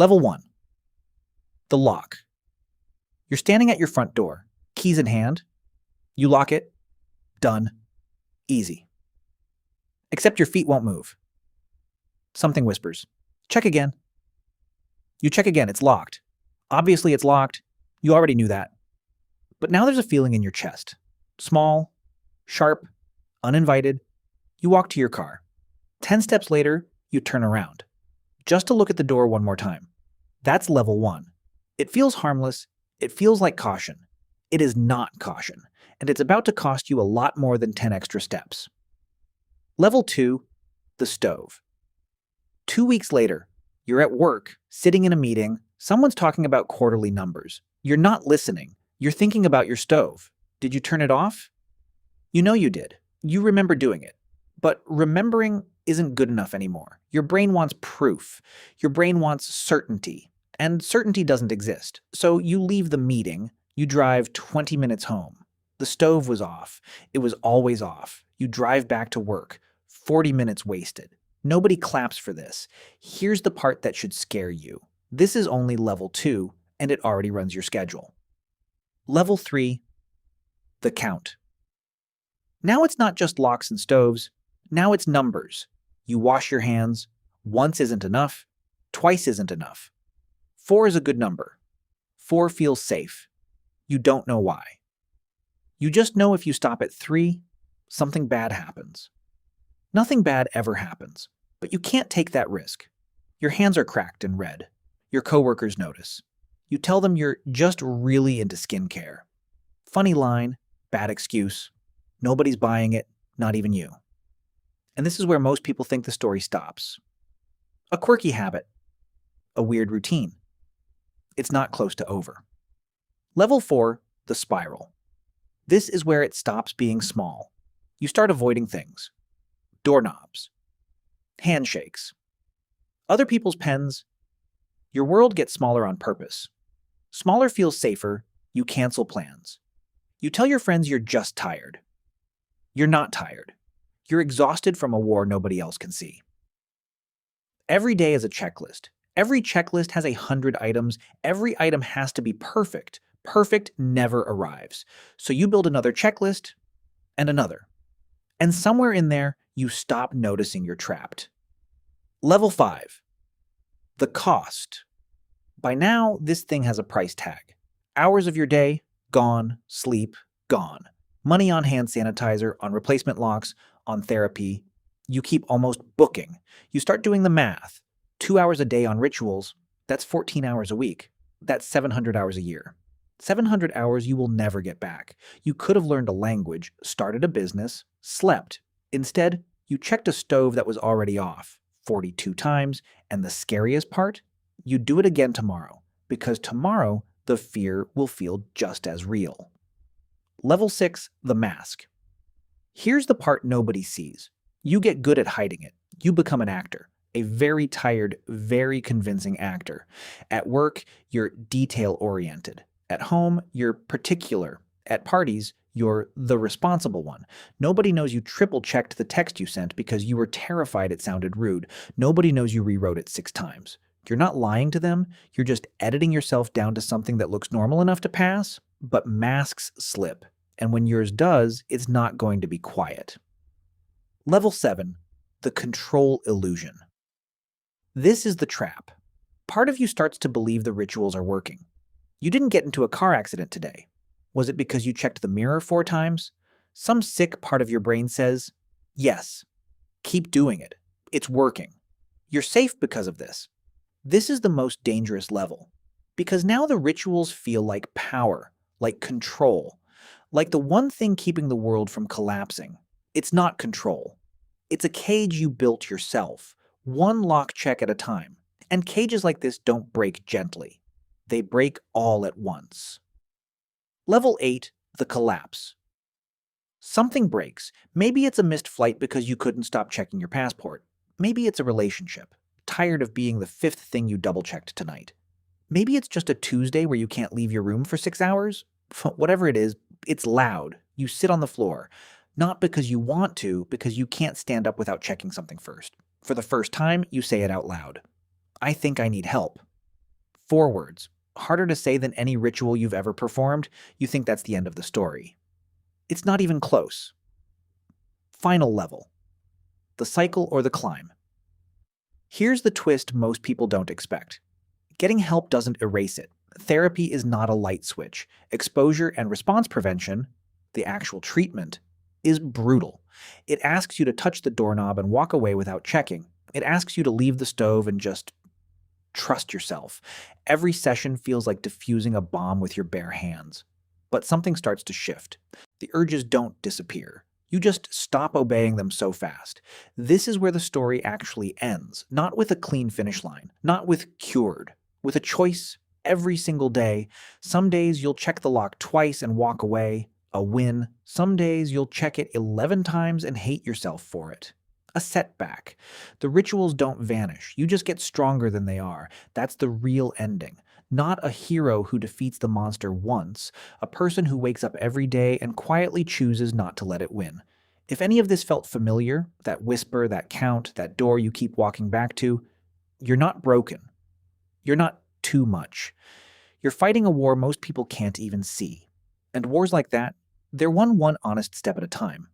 Level 1. The lock. You're standing at your front door, keys in hand. You lock it. Done. Easy. Except your feet won't move. Something whispers, "Check again." You check again, it's locked. Obviously it's locked. You already knew that. But now there's a feeling in your chest. Small, sharp, uninvited. You walk to your car. 10 steps later, you turn around. Just to look at the door one more time. That's level 1. It feels harmless. It feels like caution. It is not caution, and it's about to cost you a lot more than 10 extra steps. Level 2, the stove. 2 weeks later, you're at work, sitting in a meeting, someone's talking about quarterly numbers. You're not listening. You're thinking about your stove. Did you turn it off? You know you did. You remember doing it. But remembering isn't good enough anymore. Your brain wants proof. Your brain wants certainty. And certainty doesn't exist. So you leave the meeting. You drive 20 minutes home. The stove was off. It was always off. You drive back to work. 40 minutes wasted. Nobody claps for this. Here's the part that should scare you. This is only level 2, and it already runs your schedule. Level 3, the count. Now it's not just locks and stoves. Now it's numbers. You wash your hands. Once isn't enough. Twice isn't enough. 4 is a good number. 4 feels safe. You don't know why. You just know if you stop at 3, something bad happens. Nothing bad ever happens, but you can't take that risk. Your hands are cracked and red. Your coworkers notice. You tell them you're just really into skincare. Funny line, bad excuse. Nobody's buying it, not even you. And this is where most people think the story stops. A quirky habit. A weird routine. It's not close to over. Level 4, the spiral. This is where it stops being small. You start avoiding things. Doorknobs. Handshakes. Other people's pens. Your world gets smaller on purpose. Smaller feels safer. You cancel plans. You tell your friends you're just tired. You're not tired. You're exhausted from a war nobody else can see. Every day is a checklist. Every checklist has 100 items. Every item has to be perfect. Perfect never arrives. So you build another checklist and another. And somewhere in there, you stop noticing you're trapped. Level 5. The cost. By now, this thing has a price tag. Hours of your day, gone. Sleep, gone. Money on hand sanitizer, on replacement locks, on therapy. You keep almost booking. You start doing the math. 2 hours a day on rituals, that's 14 hours a week. That's 700 hours a year. 700 hours you will never get back. You could have learned a language, started a business, slept. Instead, you checked a stove that was already off 42 times, and the scariest part? You do it again tomorrow, because tomorrow the fear will feel just as real. Level 6, the mask. Here's the part nobody sees. You get good at hiding it. You become an actor. A very tired, very convincing actor. At work, you're detail-oriented. At home, you're particular. At parties, you're the responsible one. Nobody knows you triple-checked the text you sent because you were terrified it sounded rude. Nobody knows you rewrote it 6 times. You're not lying to them. You're just editing yourself down to something that looks normal enough to pass. But masks slip. And when yours does, it's not going to be quiet. Level 7, the control illusion. This is the trap. Part of you starts to believe the rituals are working. You didn't get into a car accident today. Was it because you checked the mirror 4 times? Some sick part of your brain says, yes, keep doing it. It's working. You're safe because of this. This is the most dangerous level, because now the rituals feel like power, like control, like the one thing keeping the world from collapsing. It's not control. It's a cage you built yourself, one lock check at a time. And cages like this don't break gently. They break all at once. Level 8, the collapse. Something breaks. Maybe it's a missed flight because you couldn't stop checking your passport. Maybe it's a relationship, tired of being the 5th thing you double-checked tonight. Maybe it's just a Tuesday where you can't leave your room for 6 hours. Whatever it is, it's loud. You sit on the floor. Not because you want to, because you can't stand up without checking something first. For the first time, you say it out loud. I think I need help. 4 words. Harder to say than any ritual you've ever performed. You think that's the end of the story. It's not even close. Final level. The cycle or the climb. Here's the twist most people don't expect. Getting help doesn't erase it. Therapy is not a light switch. Exposure and response prevention, the actual treatment, is brutal. It asks you to touch the doorknob and walk away without checking. It asks you to leave the stove and just trust yourself. Every session feels like defusing a bomb with your bare hands. But something starts to shift. The urges don't disappear. You just stop obeying them so fast. This is where the story actually ends, not with a clean finish line, not with cured, with a choice every single day. Some days you'll check the lock twice and walk away, a win. Some days you'll check it 11 times and hate yourself for it. A setback. The rituals don't vanish. You just get stronger than they are. That's the real ending. Not a hero who defeats the monster once, a person who wakes up every day and quietly chooses not to let it win. If any of this felt familiar, that whisper, that count, that door you keep walking back to, you're not broken. You're not too much. You're fighting a war most people can't even see. And wars like that, they're won one honest step at a time.